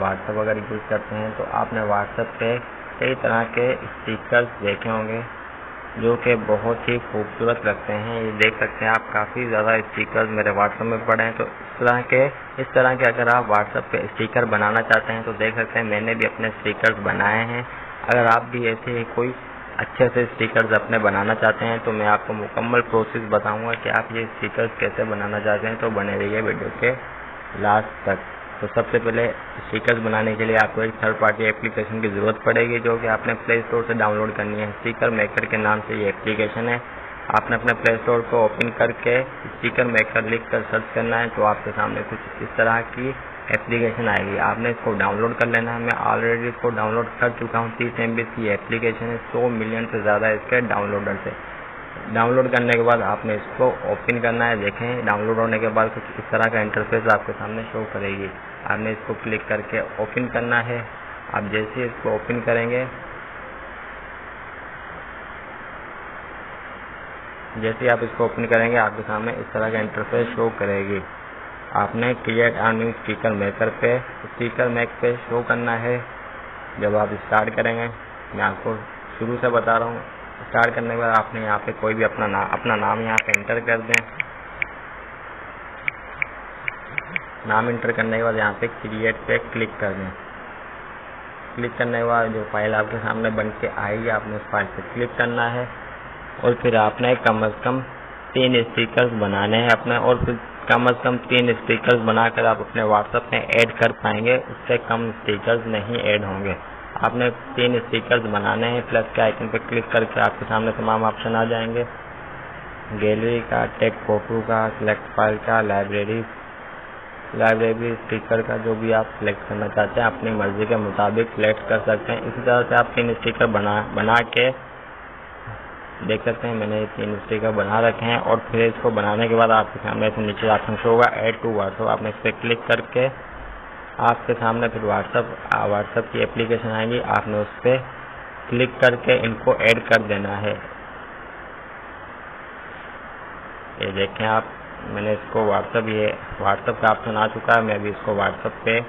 WhatsApp अगर use करते हैं तो आपने व्हाट्सएप पे कई तरह के स्टिकर्स देखे होंगे जो कि बहुत ही खूबसूरत लगते हैं। ये देख सकते हैं आप, काफ़ी ज़्यादा स्टिकर्स मेरे व्हाट्सएप में पड़े हैं। तो इस तरह के अगर आप व्हाट्सएप पे स्टिकर बनाना चाहते हैं तो देख सकते हैं मैंने भी अपने स्टिकर्स बनाए हैं। अगर आप भी ऐसे ही कोई अच्छे से स्टिकर्स अपने बनाना चाहते हैं तो मैं आपको मुकम्मल प्रोसेस बताऊंगा कि आप ये स्टिकर्स कैसे बनाना चाहते हैं, तो बने रहिए वीडियो के लास्ट तक। तो सबसे पहले स्टिकर्स बनाने के लिए आपको एक थर्ड पार्टी एप्लीकेशन की ज़रूरत पड़ेगी जो कि आपने प्ले स्टोर से डाउनलोड करनी है। स्टिकर मेकर के नाम से ये एप्लीकेशन है। आपने अपने प्ले स्टोर को ओपन करके स्टिकर मेकर लिख कर सर्च करना है तो आपके सामने कुछ इस तरह की एप्लीकेशन आएगी। आपने इसको डाउनलोड कर लेना है। मैं ऑलरेडी इसको डाउनलोड कर चुका हूँ। 30 MB की एप्लीकेशन है। 100 मिलियन से ज़्यादा इसके डाउनलोडर से। डाउनलोड करने के बाद आपने इसको ओपन करना है। देखें, डाउनलोड होने के बाद कुछ इस तरह का इंटरफेस आपके सामने शो करेगी। आपने इसको क्लिक करके ओपन करना है। आप जैसे इसको ओपन करेंगे, जैसे आप इसको ओपन करेंगे आपके सामने इस तरह का इंटरफेस शो करेगी। आपने create a new sticker maker पे स्टिकर मेक पे शो करना है। जब आप स्टार्ट करेंगे, मैं आपको शुरू से बता रहा हूँ, स्टार्ट करने के बाद आपने यहाँ पे कोई भी अपना नाम यहाँ पे एंटर कर दें। नाम एंटर करने के बाद यहाँ पे क्रिएट पे क्लिक कर दें। क्लिक करने के बाद जो फाइल आपके सामने बन के आएगी आपने उस फाइल पे क्लिक करना है और फिर आपने कम से कम 3 स्टिकर्स बनाने हैं अपने, और फिर कम से कम 3 स्टिकर्स बनाकर आप अपने व्हाट्सएप में ऐड कर पाएंगे। उससे कम स्टिकर्स नहीं ऐड होंगे। आपने 3 स्टिकर्स बनाने हैं। प्लस के आइकन पर क्लिक करके आपके सामने तमाम ऑप्शन आ जाएंगे। गैलरी का, टेक फोटो का, सिलेक्ट फाइल का, लाइब्रेरी स्टिकर का, जो भी आप सिलेक्ट करना चाहते हैं अपनी मर्जी के मुताबिक सिलेक्ट कर सकते हैं। इसी तरह से आप 3 स्टिकर बना के देख सकते हैं। मैंने 3 स्टिकर बना रखे हैं और फिर इसको बनाने के बाद आपके सामने ऐसे नीचे ऑप्शन शो होगा ऐड टू व्हाट्सएप। आपने इस पर क्लिक करके आपके सामने फिर व्हाट्सएप की एप्लीकेशन आएगी। आपने उस पर क्लिक करके इनको ऐड कर देना है। ये देखें आप, मैंने इसको व्हाट्सएप का ऑप्शन आ चुका है। मैं भी इसको व्हाट्सएप पे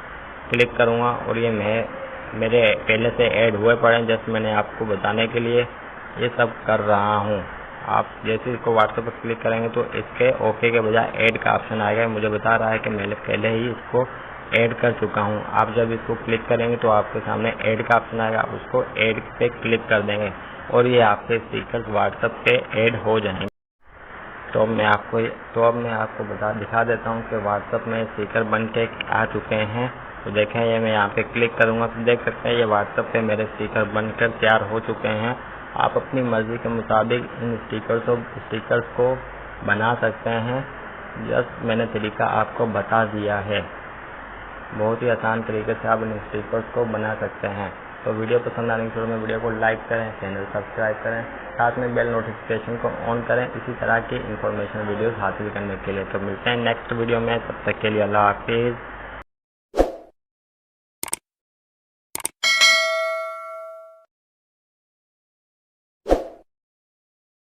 क्लिक करूँगा और ये मेरे पहले से ऐड हुए पड़े हैं। जस्ट मैंने आपको बताने के लिए ये सब कर रहा हूँ। आप जैसे इसको व्हाट्सएप पर क्लिक करेंगे तो इसके ओके के बजाय ऐड का ऑप्शन आएगा। मुझे बता रहा है कि मैंने पहले ही इसको ऐड कर चुका हूँ। आप जब इसको क्लिक करेंगे तो आपके सामने ऐड का ऑप्शन आएगा। आप उसको ऐड पे क्लिक कर देंगे और ये आपके स्टिकर्स व्हाट्सएप पे ऐड हो जाएंगे। तो अब मैं आपको दिखा देता हूँ कि व्हाट्सएप में स्टिकर बन के आ चुके हैं। तो देखें, ये मैं यहाँ पे क्लिक करूँगा तो देख सकते हैं ये व्हाट्सएप पे मेरे स्टिकर बनकर तैयार हो चुके हैं। आप अपनी मर्ज़ी के मुताबिक इन स्टिकर्स को बना सकते हैं। जस्ट मैंने तरीका आपको बता दिया है। बहुत ही आसान तरीके से आप इन स्टिकर्स को बना सकते हैं। तो वीडियो पसंद आने के में वीडियो को लाइक करें, चैनल सब्सक्राइब करें, साथ में बेल नोटिफिकेशन को ऑन करें इसी तरह की इंफॉर्मेशन वीडियोस हासिल करने के लिए। तो मिलते हैं नेक्स्ट वीडियो में, तब तक के लिए अल्लाह हाफिज़।